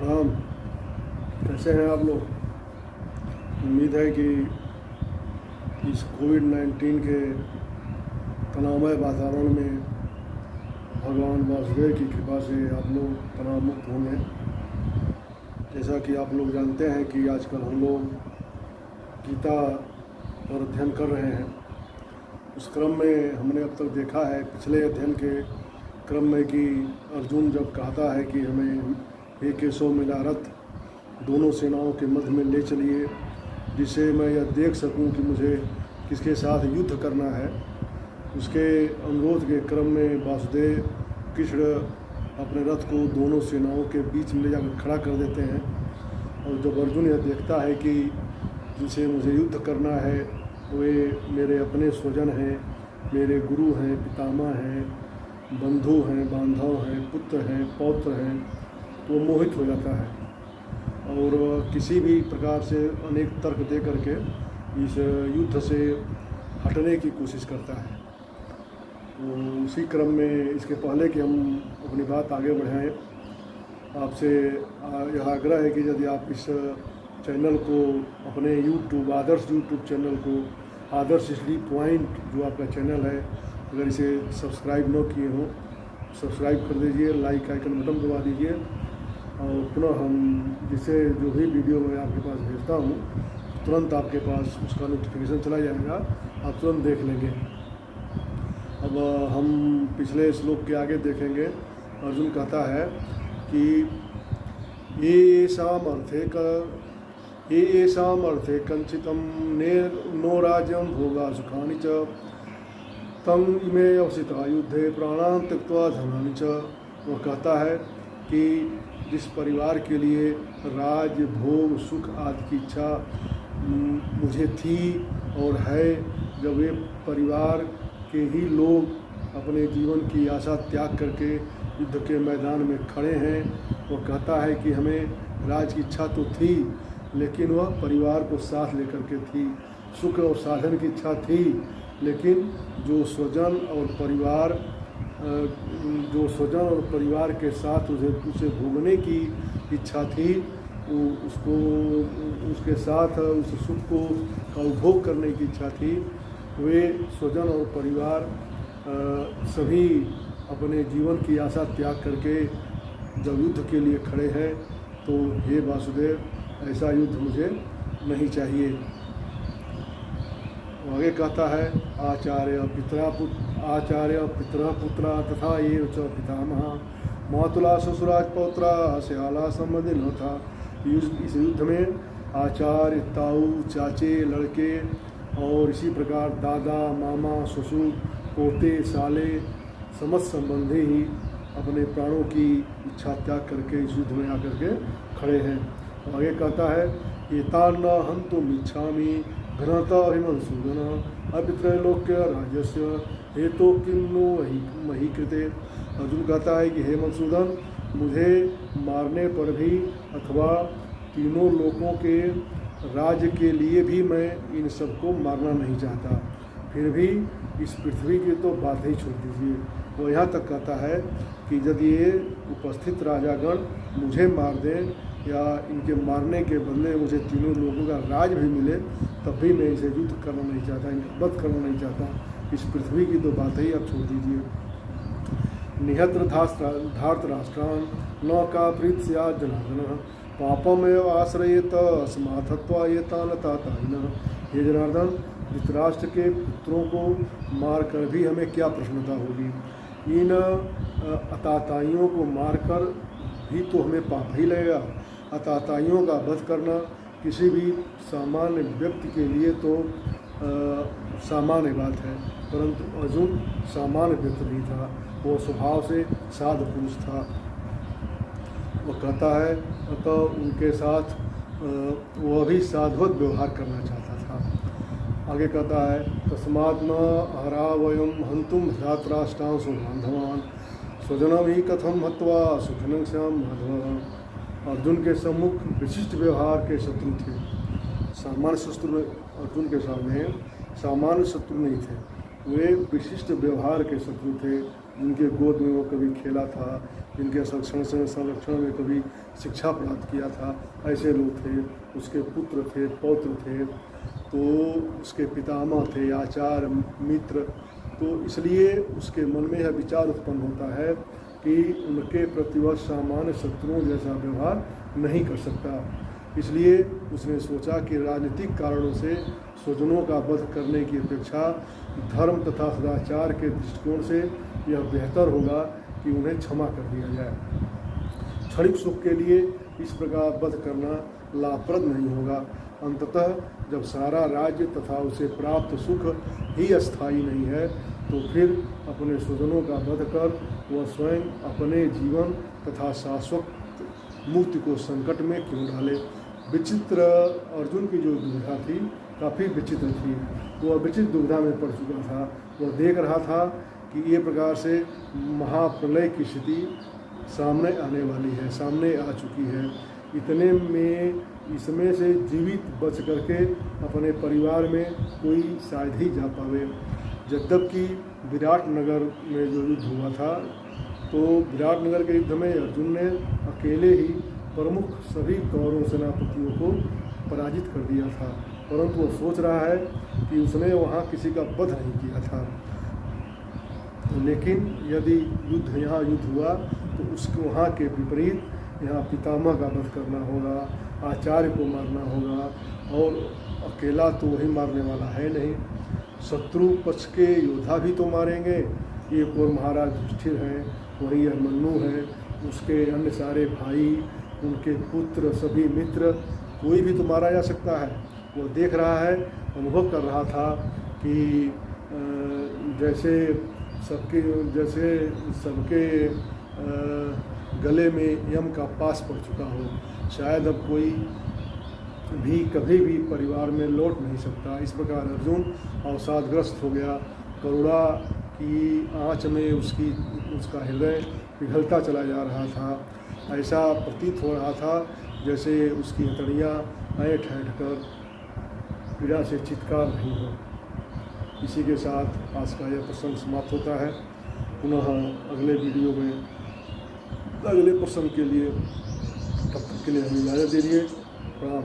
प्रणाम। कैसे हैं आप लोग? उम्मीद है कि इस कोविड-19 के तनावमय वातावरण में भगवान वासुदेव की कृपा से आप लोग तनाव मुक्त होंगे। जैसा कि आप लोग जानते हैं कि आजकल हम लोग गीता पर अध्ययन कर रहे हैं। उस क्रम में हमने अब तक देखा है पिछले अध्ययन के क्रम में कि अर्जुन जब कहता है कि हमें हे केशव मेरा रथ दोनों सेनाओं के मध्य में ले चलिए, जिससे मैं यह देख सकूं कि मुझे किसके साथ युद्ध करना है। उसके अनुरोध के क्रम में वासुदेव कृष्ण अपने रथ को दोनों सेनाओं के बीच में ले जाकर खड़ा कर देते हैं। और जब अर्जुन यह देखता है कि जिनसे मुझे युद्ध करना है वे मेरे अपने स्वजन हैं, मेरे गुरु हैं, पितामह हैं, बंधु हैं, बांधव हैं, पुत्र हैं, पौत्र हैं, तो मोहित हो जाता है और किसी भी प्रकार से अनेक तर्क दे करके इस युद्ध से हटने की कोशिश करता है। तो उसी क्रम में इसके पहले कि हम अपनी बात आगे बढ़ाएं, आपसे यह आग्रह है कि यदि आप इस चैनल को अपने आदर्श यूट्यूब चैनल को आदर्श स्लीप पॉइंट जो आपका चैनल है, अगर इसे सब्सक्राइब न किए हों सब्सक्राइब कर दीजिए, लाइक आइकन बटन दबा दीजिए और पुनः हम जिसे जो भी वीडियो मैं आपके पास भेजता हूँ तुरंत आपके पास उसका नोटिफिकेशन चला जाएगा, आप तुरंत देख लेंगे। अब हम पिछले श्लोक के आगे देखेंगे। अर्जुन कहता है कि येषाम् अर्थे कंचितं नो राज्यं भोगा सुखानि च तम इमे अवसिता युद्धे प्राणान् त्यक्त्वा धनानि च। वह कहता है कि जिस परिवार के लिए राज भोग सुख आदि की इच्छा मुझे थी और है, जब वे परिवार के ही लोग अपने जीवन की आशा त्याग करके युद्ध के मैदान में खड़े हैं, वह कहता है कि हमें राज की इच्छा तो थी लेकिन वह परिवार को साथ लेकर के थी, सुख और साधन की इच्छा थी लेकिन जो स्वजन और परिवार के साथ उसे भोगने की इच्छा थी, उसके साथ उस सुख का उपभोग करने की इच्छा थी, वे स्वजन और परिवार सभी अपने जीवन की आशा त्याग करके जब युद्ध के लिए खड़े हैं, तो हे वासुदेव ऐसा युद्ध मुझे नहीं चाहिए। आगे कहता है आचार्य पितरः पुत्रा तथा ये च पितामह मातुला ससुराज पौत्रा श्याला संबंधी न था। इस युद्ध में आचार्य, ताऊ, चाचे, लड़के और इसी प्रकार दादा, मामा, ससुर, पोते, साले समस्त संबंधी ही अपने प्राणों की इच्छा त्याग करके इस युद्ध में आकर के खड़े हैं। आगे कहता है एतान्न हन्तुम् इच्छामि घ्नता अभिमंसूदन अपित्रैलोक्य राज्यस्य हेतु किन्नु मही कृते। अर्जुन कहता है कि हे मधुसूदन, मुझे मारने पर भी अथवा तीनों लोकों के राज्य के लिए भी मैं इन सबको मारना नहीं चाहता। फिर भी इस पृथ्वी की तो बात ही छोड़ दीजिए। वो यहाँ तक कहता है कि यदि ये उपस्थित राजागण मुझे मार दें या इनके मारने के बदले मुझे तीनों लोगों का राज भी मिले, तब भी मैं इसे युद्ध करना नहीं चाहता, इनका वध करना नहीं चाहता। इस पृथ्वी की तो बात ही आप छोड़ दीजिए। निहत्र धार्तराष्ट्रान् न का प्रीत स्यात् जनार्दन पापमेव आश्रयेत अस्माथत्वा एतान् तातायिनः। हे जनार्दन, धृतराष्ट्र के पुत्रों को मार कर भी हमें क्या प्रसन्नता होगी? इन अताताइयों को मारकर भी तो हमें पाप ही लगेगा। अताताइयों का वध करना किसी भी सामान्य व्यक्ति के लिए तो सामान्य बात है, परंतु अर्जुन सामान्य व्यक्ति नहीं था, वो स्वभाव से साधु पुरुष था। वो कहता है अतः उनके साथ वह भी साधुवत व्यवहार करना चाहता था। आगे कहता है तस्मात् न हरा वयम हंतुम धातराष्ट्रान् स्वबान्धवान् स्वजनम ही कथम हत्वा सुखनं श्याम माधव। अर्जुन के सम्मुख विशिष्ट व्यवहार के शत्रु थे। सामान्य शत्रु अर्जुन के सामने सामान्य शत्रु नहीं थे, वे विशिष्ट व्यवहार के शत्रु थे। जिनके गोद में वो कभी खेला था, जिनके संरक्षण में कभी शिक्षा प्राप्त किया था, ऐसे लोग थे। उसके पुत्र थे, पौत्र थे, तो उसके पितामह थे, आचार्य, मित्र। तो इसलिए उसके मन में यह विचार उत्पन्न होता है कि उनके प्रति वह सामान्य शत्रुओं जैसा व्यवहार नहीं कर सकता। इसलिए उसने सोचा कि राजनीतिक कारणों से स्वजनों का वध करने की अपेक्षा धर्म तथा सदाचार के दृष्टिकोण से यह बेहतर होगा कि उन्हें क्षमा कर दिया जाए। क्षणिक सुख के लिए इस प्रकार वध करना लाभप्रद नहीं होगा। अंततः जब सारा राज्य तथा उसे प्राप्त सुख ही अस्थायी नहीं है, तो फिर अपने स्वजनों का वध कर वह स्वयं अपने जीवन तथा शाश्वत मुक्ति को संकट में क्यों डाले। विचित्र अर्जुन की जो दुविधा थी काफ़ी विचित्र थी। वह विचित्र दुविधा में पड़ चुका था। वह देख रहा था कि ये प्रकार से महाप्रलय की स्थिति सामने आने वाली है, सामने आ चुकी है। इतने में इसमें से जीवित बच करके अपने परिवार में कोई शायद ही जा पावे। जबकि विराट नगर में जो युद्ध हुआ था, तो विराट नगर के युद्ध में अर्जुन ने अकेले ही प्रमुख सभी कौरव सेनापतियों को पराजित कर दिया था। परंतु वह सोच रहा है कि उसने वहाँ किसी का वध नहीं किया था। लेकिन यदि यहाँ युद्ध हुआ तो उसके वहाँ के विपरीत यहाँ पितामह का वध करना होगा, आचार्य को मारना होगा, और अकेला तो वही मारने वाला है नहीं, शत्रु पक्ष के योद्धा भी तो मारेंगे। एक और महाराज युधिष्ठिर हैं, वही अभिमन्यु है, उसके अन्य सारे भाई, उनके पुत्र, सभी मित्र, कोई भी तो मारा जा सकता है। वो देख रहा है, अनुभव कर रहा था कि जैसे सबके गले में यम का पास पड़ चुका हो। शायद अब कोई भी कभी भी परिवार में लौट नहीं सकता। इस प्रकार अर्जुन अवसादग्रस्त हो गया। करुणा की आँच में उसका हृदय पिघलता चला जा रहा था। ऐसा प्रतीत हो रहा था जैसे उसकी हथेलियाँ ऐंठ ऐंठ कर पीड़ा से चित्कार रही हो। इसी के साथ आज का यह प्रसंग समाप्त होता है। पुनः अगले वीडियो में अगले प्रसंग के लिए, तब तक के लिए हमें इजाज़त दीजिए। प्रणाम।